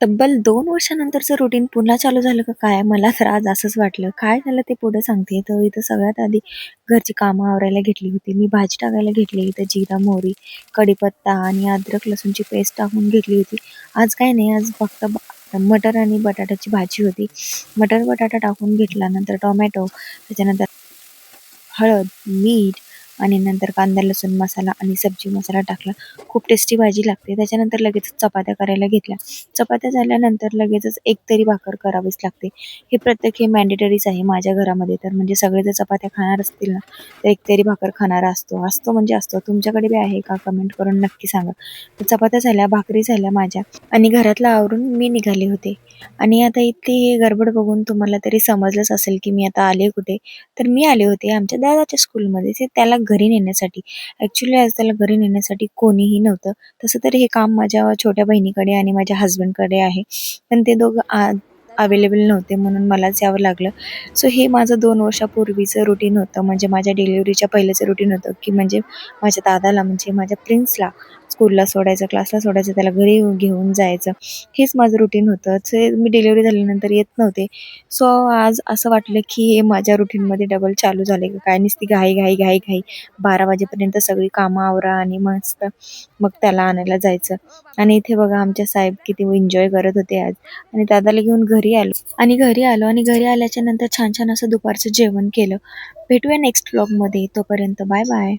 तब्बल 2 वर्षानंतरचं रुटीन पुन्हा चालू झालं का काय? मला तर आज असंच वाटलं. काय झालं ते पुढे सांगते. तर इथं सगळ्यात आधी घरची कामं आवरायला घेतली होती. मी भाजी टाकायला घेतली. इथं जिरा, मोहरी, कढीपत्ता आणि अद्रक लसूणची पेस्ट टाकून घेतली होती. आज काय नाही, आज फक्त मटर आणि बटाट्याची भाजी होती. मटर बटाटा टाकून घेतला, नंतर टोमॅटो, त्याच्यानंतर हळद, मीठ आणि नंतर कांदा, लसूण मसाला आणि सब्जी मसाला टाकला. खूप टेस्टी भाजी लागते. त्याच्यानंतर लगेचच चपात्या करायला घेतल्या. चपात्या झाल्यानंतर लगेचच एक तरी भाकर करावीच लागते. हे मॅन्डेटरीच आहे माझ्या घरामध्ये. तर म्हणजे सगळे जर चपात्या खाणार असतील ना, तर एक तरी भाकर खाणारा असतो. असतो म्हणजे असतो. तुमच्याकडे बी आहे का? कमेंट करून नक्की सांगा. तर चपात्या झाल्या, भाकरी झाल्या माझ्या आणि घरातलं आवरून मी निघाले होते. आणि आता इथली ही गडबड बघून तुम्हाला तरी समजलंच असेल, की मी आता आले कुठे. तर मी आले होते आमच्या दादाच्या स्कूलमध्ये, ते त्याला घरी नेण्यासाठी. ॲक्च्युली आज त्याला घरी नेण्यासाठी कोणीही नव्हतं. तसं तर हे काम माझ्या छोट्या बहिणीकडे आणि माझ्या हसबंडकडे आहे. पण ते दोघं अवेलेबल नव्हते म्हणून मलाच यावं लागलं. सो हे माझं 2 वर्षापूर्वीचं रुटीन होतं. म्हणजे माझ्या डिलिव्हरीच्या पहिलेचं रुटीन होतं, की म्हणजे माझ्या दादाला म्हणजे माझ्या प्रिन्सला स्कूलला सोडायचं, क्लासला सोडायचं, त्याला घरी घेऊन जायचं. हेच माझं रुटीन होतं. जे मी डिलिव्हरी झाल्यानंतर येत नव्हते. सो आज असं वाटलं, की हे माझ्या रुटीनमध्ये डबल चालू झाले का काय? नुसती घाई, घाई, घाई, घाई. 12 वाजेपर्यंत सगळी कामं आवरा आणि मस्त मग त्याला आणायला जायचं. आणि इथे बघा आमचे साहेब किती एन्जॉय करत होते आज. आणि दादाला घेऊन घरी आलो आणि घरी आल्याच्या नंतर छान-छान असं दुपारचं जेवण केलं. भेटूया नेक्स्ट व्लॉगमध्ये. तोपर्यंत बाय बाय.